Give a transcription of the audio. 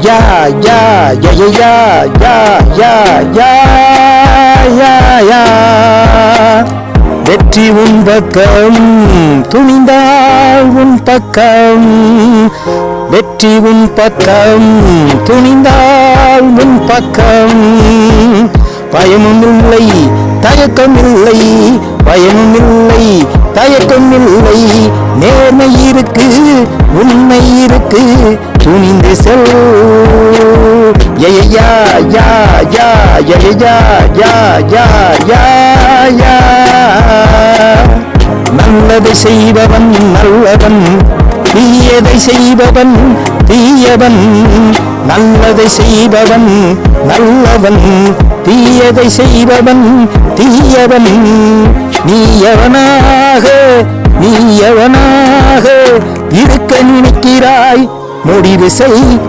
யா யா யா யா யா யா யா யா யா. வெற்றி உன் பக்கம், துணிந்தால் உன் பக்கம். வெற்றி உன் பக்கம், துணிந்தால் உன் பக்கம். பயமும் இல்லை தயக்கம் இல்லை, பயமும் இல்லை தயக்கம் இல்லை. நேர்மை இருக்கு உண்மை இருக்கு, துணிந்து செல். யா யா யா யா யா யா யா யா யா யா. நல்லதை செய்பவன் நல்லவன், தீயதை செய்பவன் தீயவன். நல்லதை செய்பவன் நல்லவன், தீயதை செய்பவன் தீயவன். நீ எவனாக இருக்க நினைக்கிறாய், முடிவு செய்.